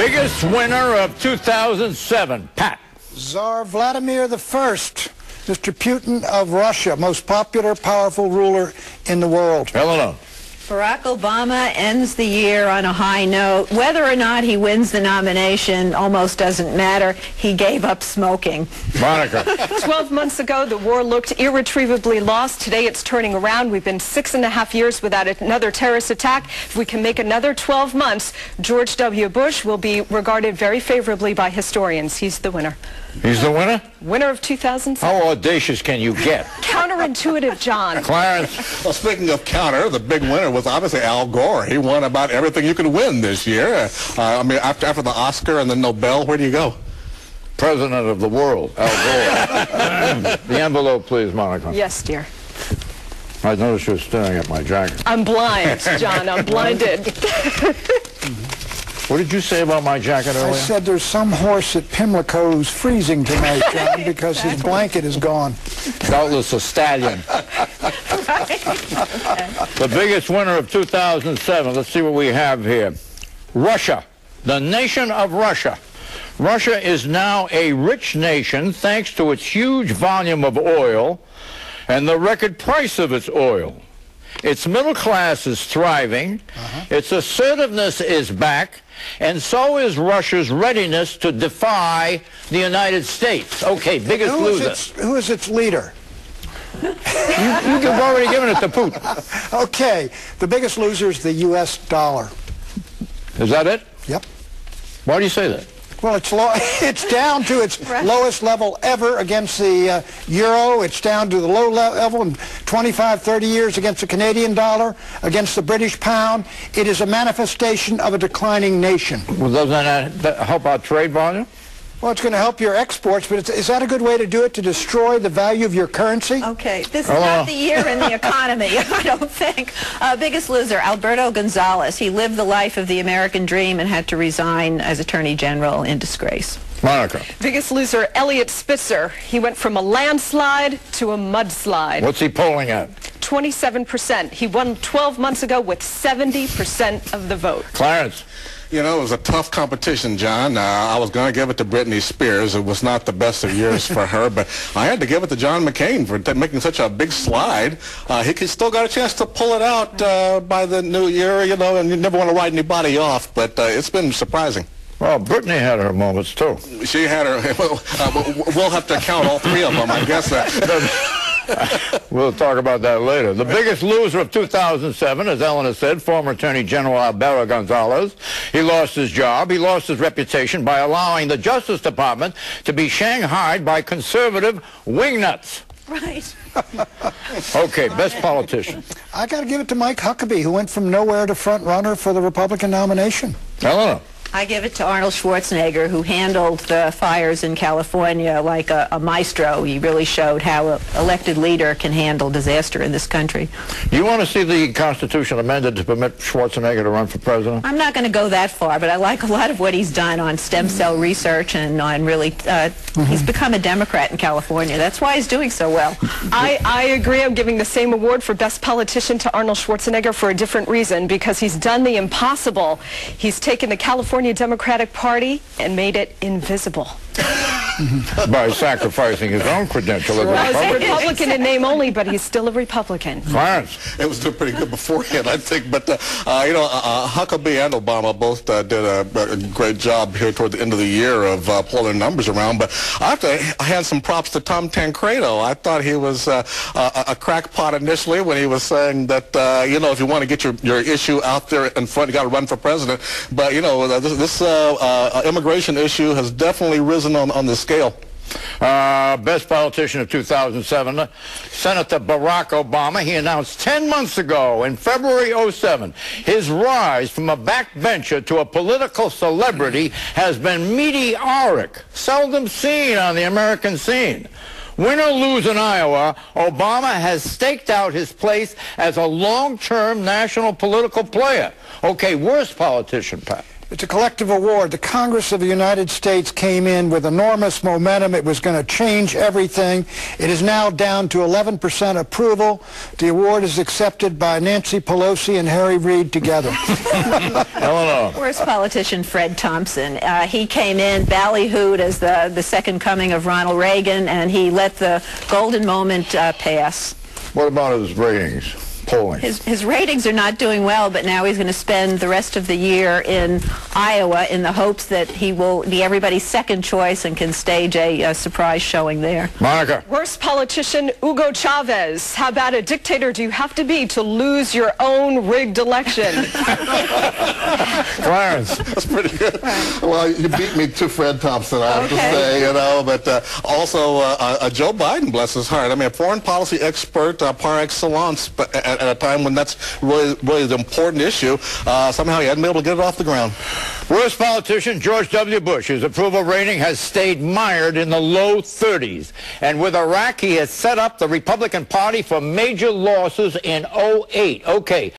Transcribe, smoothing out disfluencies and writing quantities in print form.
Biggest winner of 2007, Pat. Tsar Vladimir I, Mr. Putin of Russia, most popular, powerful ruler in the world. Eleanor. Barack Obama ends the year on a high note. Whether or not he wins the nomination almost doesn't matter. He gave up smoking. Monica. 12 months ago, the war looked irretrievably lost. Today, it's turning around. We've been 6.5 years without another terrorist attack. If we can make another 12 months, George W. Bush will be regarded very favorably by historians. He's the winner. He's the winner? Winner of 2007. How audacious can you get? Counterintuitive, John. Clarence. Well, speaking of counter, the big winner was obviously Al Gore. He won about everything you could win this year. I mean, after the Oscar and the Nobel, where do you go? President of the world, Al Gore. The envelope, please, Monica. Yes, dear. I noticed you were staring at my jacket. I'm blind, John. I'm blinded. What did you say about my jacket earlier? I said there's some horse at Pimlico who's freezing tonight, John, because his blanket is gone. Doubtless a stallion. The biggest winner of 2007, let's see what we have here. Russia, the nation of Russia. Russia is now a rich nation thanks to its huge volume of oil and the record price of its oil. Its middle class is thriving, its assertiveness is back, and so is Russia's readiness to defy the United States. Okay, biggest loser. Who is its leader? You've already given it to Putin. Okay, the biggest loser is the U.S. dollar. Is that it? Yep. Why do you say that? Well, it's down to its lowest level ever against the euro. It's down to the low level in 25, 30 years against the Canadian dollar, against the British pound. It is a manifestation of a declining nation. Well, doesn't that help our trade volume? Well, it's going to help your exports, but is that a good way to do it, to destroy the value of your currency? Okay, this is not the year in the economy, I don't think. Biggest loser, Alberto Gonzales. He lived the life of the American dream and had to resign as Attorney General in disgrace. Monica. Biggest loser, Eliot Spitzer. He went from a landslide to a mudslide. What's he polling at? 27%. He won 12 months ago with 70% of the vote. Clarence. You know, it was a tough competition, John. I was going to give it to Britney Spears. It was not the best of years for her, but I had to give it to John McCain for making such a big slide. He still got a chance to pull it out by the new year, you know, and you never want to write anybody off, but it's been surprising. Well, Britney had her moments, too. She had her. We'll have to count all three of them, I guess. We'll talk about that later. The biggest loser of 2007, as Eleanor said, former Attorney General Alberto Gonzales. He lost his job. He lost his reputation by allowing the Justice Department to be shanghaied by conservative wingnuts. Right. Okay, best politician. I got to give it to Mike Huckabee, who went from nowhere to front runner for the Republican nomination. Eleanor. I give it to Arnold Schwarzenegger, who handled the fires in California like a maestro. He really showed how an elected leader can handle disaster in this country. You want to see the Constitution amended to permit Schwarzenegger to run for president? I'm not going to go that far, but I like a lot of what he's done on stem cell research and on really, he's become a Democrat in California. That's why he's doing so well. I agree. I'm giving the same award for best politician to Arnold Schwarzenegger for a different reason, because he's done the impossible. He's taken the California Democratic Party and made it invisible. By sacrificing his own credential as a Well, Republican. he's a Republican in name only, but he's still a Republican. Clarence. It was doing pretty good beforehand, I think. But, you know, Huckabee and Obama both did a great job here toward the end of the year of pulling numbers around. But I have to hand some props to Tom Tancredo. I thought he was a crackpot initially when he was saying that, you know, if you want to get your issue out there in front, you got to run for president. But, you know, this immigration issue has definitely risen on the scale. Best politician of 2007, Senator Barack Obama. He announced 10 months ago, in February '07, his rise from a backbencher to a political celebrity has been meteoric, seldom seen on the American scene. Win or lose in Iowa, Obama has staked out his place as a long-term national political player. Okay, worst politician, Pat. It's a collective award. The Congress of the United States came in with enormous momentum. It was going to change everything. It is now down to 11% approval. The award is accepted by Nancy Pelosi and Harry Reid together. Eleanor. Worst politician Fred Thompson. He came in ballyhooed as the second coming of Ronald Reagan, and he let the golden moment pass. What about his ratings? Polling. His ratings are not doing well, but now he's going to spend the rest of the year in Iowa in the hopes that he will be everybody's second choice and can stage a surprise showing there. Monica. Worst politician, Hugo Chavez. How bad a dictator do you have to be to lose your own rigged election? Clarence. That's pretty good. Well, you beat me to Fred Thompson, I have to say, you know, but also Joe Biden, bless his heart. I mean, a foreign policy expert par excellence, but at a time when that's really the important issue, somehow he hadn't been able to get it off the ground. Worst politician, George W. Bush. His approval rating has stayed mired in the low 30s. And with Iraq, he has set up the Republican Party for major losses in 2008. Okay,